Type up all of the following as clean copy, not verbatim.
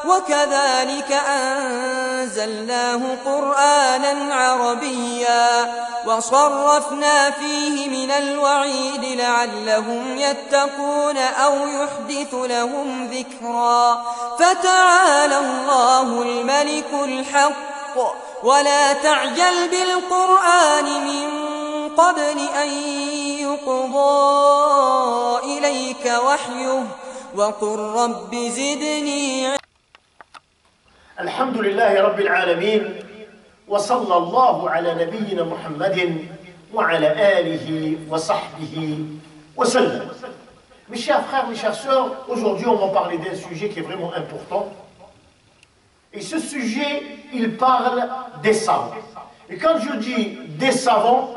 وكذلك أنزلناه قرآنا عربيا وصرفنا فيه من الوعيد لعلهم يتقون أو يحدث لهم ذكرا فتعالى الله الملك الحق ولا تعجل بالقرآن من قبل أن يقضى إليك وحيه وقل رب زدني. الحمد لله رب العالمين وصلى الله على نبينا محمد وعلى آله وصحبه وسلم. Mes chers frères, mes chères sœurs, aujourd'hui on va parler d'un sujet qui est vraiment important. Et ce sujet, il parle des savants. Et quand je dis des savants,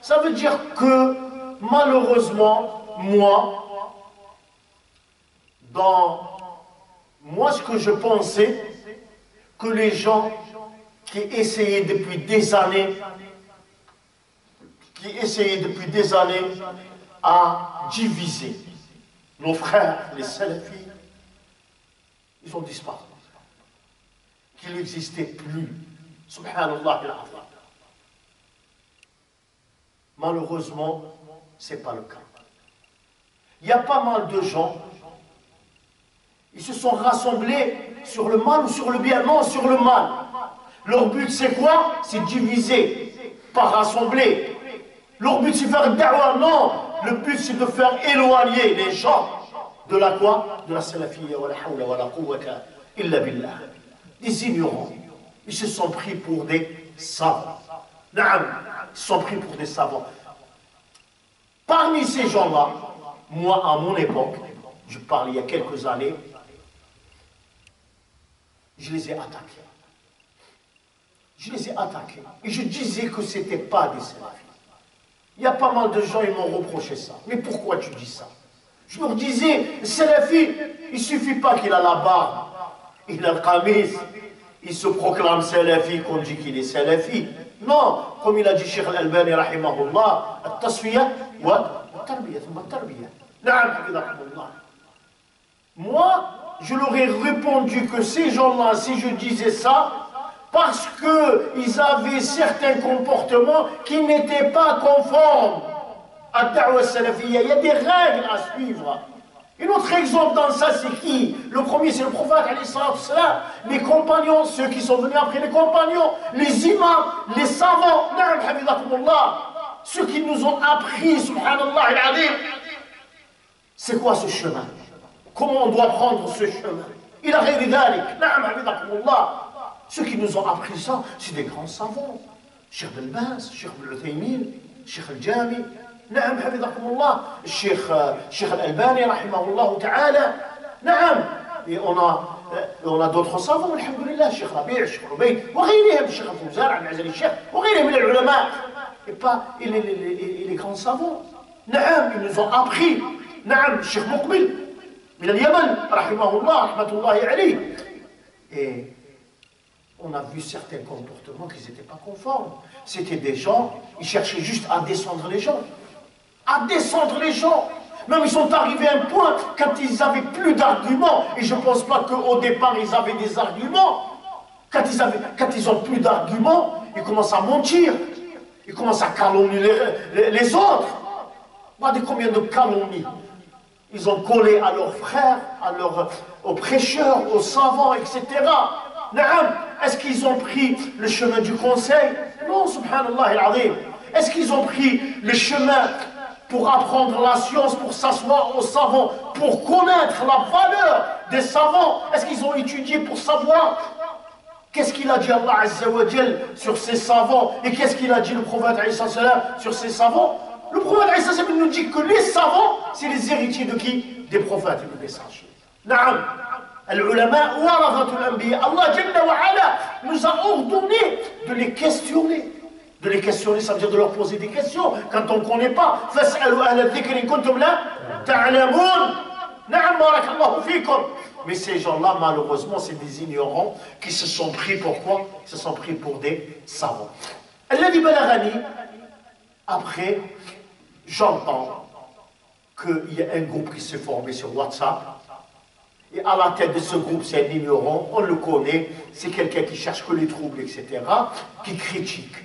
ça veut dire que malheureusement, ce que je pensais, que les gens qui essayaient depuis des années, à diviser nos frères, les salafis, ils ont disparu. Qu'ils n'existaient plus. Subhanallah al-Azim. Malheureusement, ce n'est pas le cas. Il y a pas mal de gens, ils se sont rassemblés sur le mal ou sur le bien. Non, sur le mal. Leur but c'est quoi? C'est diviser, pas rassembler. Leur but c'est faire da'wah. Non, le but c'est de faire éloigner les gens de la quoi? De la salafiyya wa la hawla wa la quwwata illa billah. Des ignorants. Ils se sont pris pour des savants. Naam, ils se sont pris pour des savants. Parmi ces gens-là, moi à mon époque, je parle il y a quelques années, je les ai attaqués. Et je disais que ce n'était pas des salafis. Il y a pas mal de gens, ils m'ont reproché ça. Mais pourquoi tu dis ça? Je leur disais, salafi, il ne suffit pas qu'il a la barbe, il a le qamis, il se proclame salafi, qu'on dit qu'il est salafi. Non, comme il a dit Cheikh Al-Albani, rahimahullah, at-tasfiyah wa at-tarbiyah, thumma at-tarbiyah. Na'am, hafizakumullah. Moi, je leur ai répondu que ces gens-là, si je disais ça, parce qu'ils avaient certains comportements qui n'étaient pas conformes à Da'wa Salafiyya. Il y a des règles à suivre. Un autre exemple dans ça, c'est qui? Le premier, c'est le prophète, les compagnons, ceux qui sont venus après les compagnons, les imams, les savants, ceux qui nous ont appris, subhanallah al-azim. C'est quoi ce chemin? Comment on doit prendre ce chemin? Il a ghayri dhalik. Ceux qui nous ont appris ça, c'est des grands savants. Cheikh Ben Baz, Cheikh Ibn Uthaymin, Cheikh Al-Jami, نعم حفظكم الله الشيخ الألباني رحمه الله تعالى نعم. Et on a d'autres savants alhamdulillah, Cheikh Rabi', Cheikh Ubayd وغيرهم, Cheikh Fawzan, Abdel Aziz Al-Cheikh وغيرهم من العلماء. Et pas les grands savants. نعم, ils nous ont appris. نعم, Cheikh Muqbil من اليمن رحمه الله رحمة الله عليه. Et on a vu certains comportements qui n'étaient pas conformes. C'était des gens, ils cherchaient juste à descendre les gens. Même ils sont arrivés à un point quand ils n'avaient plus d'arguments. Et je ne pense pas qu'au départ ils avaient des arguments. Quand ils n'ont plus d'arguments, ils commencent à mentir. Ils commencent à calomnier les autres. Regardez combien de calomnies ils ont collé à leurs frères, aux prêcheurs, aux savants, etc. Est-ce qu'ils ont pris le chemin du conseil? Non, subhanallah al-azim. Est-ce qu'ils ont pris le chemin pour apprendre la science, pour s'asseoir aux savants, pour connaître la valeur des savants? Est-ce qu'ils ont étudié pour savoir qu'est-ce qu'il a dit Allah Azza wa Jal sur ces savants et qu'est-ce qu'il a dit le prophète Aïssa Salam sur ces savants? Le prophète Aïssa Salam nous dit que les savants, c'est les héritiers de qui? Des prophètes et des messagers. Naam. Al-ulama warathatul anbiya. Allah Jalla wa Ala nous a ordonné de les questionner. De les questionner, ça veut dire de leur poser des questions. Quand on ne connaît pas, fas'alu ahla dhikri in kuntum la ta'lamun. Na'am, barakallahu fikum. Mais ces gens-là, malheureusement, c'est des ignorants qui se sont pris pour quoi? Ils se sont pris pour des savants. Alladhi balaghani, après, j'entends qu'il y a un groupe qui s'est formé sur WhatsApp. Et à la tête de ce groupe, c'est un ignorant, on le connaît, c'est quelqu'un qui cherche que les troubles, etc., qui critique,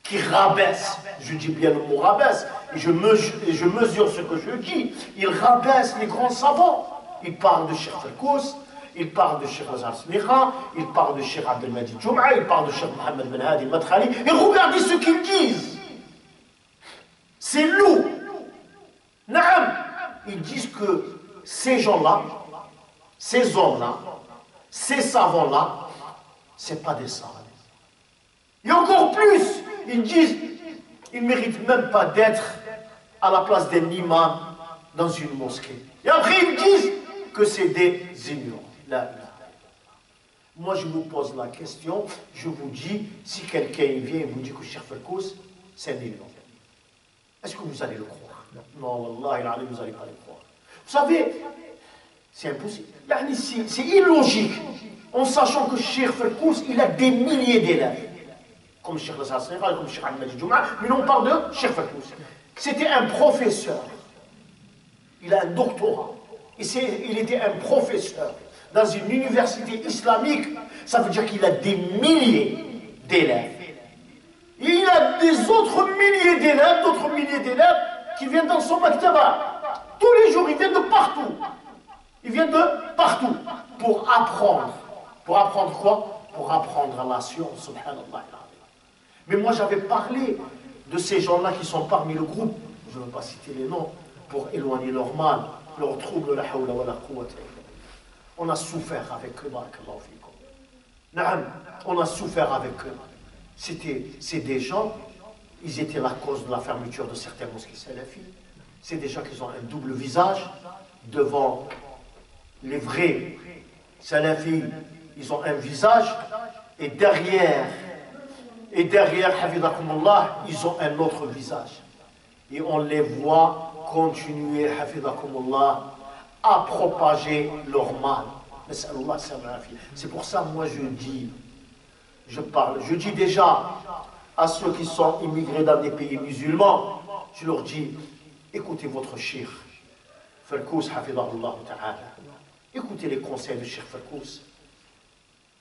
qui rabaisse, je dis bien le mot rabaisse, et je mesure ce que je dis, il rabaisse les grands savants. Il parle de Cheikh Felkous, il parle de Cheikh Azhar Smicha, il parle de Cheikh Abdelmajid Jum'a, il parle de Cheikh Mohammed Ben Hadi Madkhali, et regardez ce qu'ils disent. C'est lourd. Naam, ils disent que ces gens-là, ces hommes-là, ces savants-là, ce n'est pas des savants. Et encore plus, ils disent, ils ne méritent même pas d'être à la place d'un imam dans une mosquée. Et après, ils disent que c'est des ignorants. Là, là. Moi, je vous pose la question, je vous dis, si quelqu'un vient et vous dit que Cheikh Felkous, c'est un ignorant. Est-ce que vous allez le croire? Non, Wallah, vous n'allez pas le croire. Vous savez, c'est impossible. C'est illogique, en sachant que Cheikh Felkous, il a des milliers d'élèves. Comme Cheikh Azhar Smicha, comme Cheikh Abdelmajid Jum'a, mais on parle de Cheikh Felkous. C'était un professeur. Il a un doctorat. Il était un professeur dans une université islamique. Ça veut dire qu'il a des milliers d'élèves. Et il a des autres milliers d'élèves, d'autres milliers d'élèves qui viennent dans son maktaba. Tous les jours, ils viennent de partout. Ils viennent de partout pour apprendre. Pour apprendre quoi? Pour apprendre la science, subhanallah. Mais moi, j'avais parlé de ces gens-là qui sont parmi le groupe, je ne veux pas citer les noms, pour éloigner leur mal, leur trouble, la hawla wa la quwwata. On a souffert avec eux, barakallahu fikum. Naam, on a souffert avec eux. C'est des gens, ils étaient la cause de la fermeture de certaines mosquées salafis. C'est des gens qui ont un double visage devant les vrais salafis. Ils ont un visage et derrière, hafizakumullah, ils ont un autre visage. Et on les voit continuer, hafizakumullah, à propager leur mal. C'est pour ça, moi, je dis déjà à ceux qui sont immigrés dans des pays musulmans, je leur dis, écoutez votre cheikh, Felkous, hafidahullah ta'ala. Écoutez les conseils de Cheikh Felkous.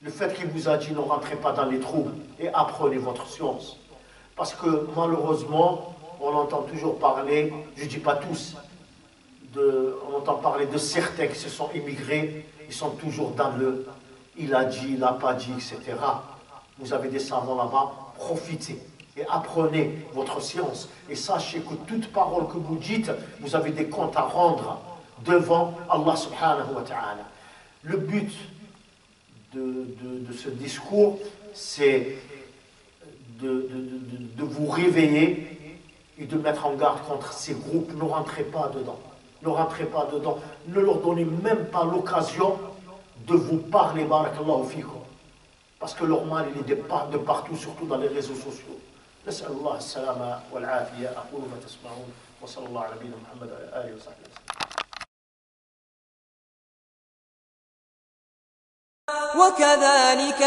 Le fait qu'il vous a dit ne rentrez pas dans les troubles et apprenez votre science. Parce que malheureusement, on entend toujours parler, je ne dis pas tous, on entend parler de certains qui se sont immigrés, ils sont toujours dans le il a dit, il n'a pas dit, etc. Vous avez des savants là-bas, profitez et apprenez votre science. Et sachez que toute parole que vous dites, vous avez des comptes à rendre devant Allah subhanahu wa ta'ala. Le but de ce discours, c'est de vous réveiller et de mettre en garde contre ces groupes. Ne rentrez pas dedans. Ne rentrez pas dedans. Ne leur donnez même pas l'occasion de vous parler, barakallahu fikum. Parce que leur mal, il est de partout, surtout dans les réseaux sociaux. نسأل الله السلامة والعافية أقول ما تسمعون وصلى الله على نبينا محمد وعلى آله وصحبه وسلم. وكذلك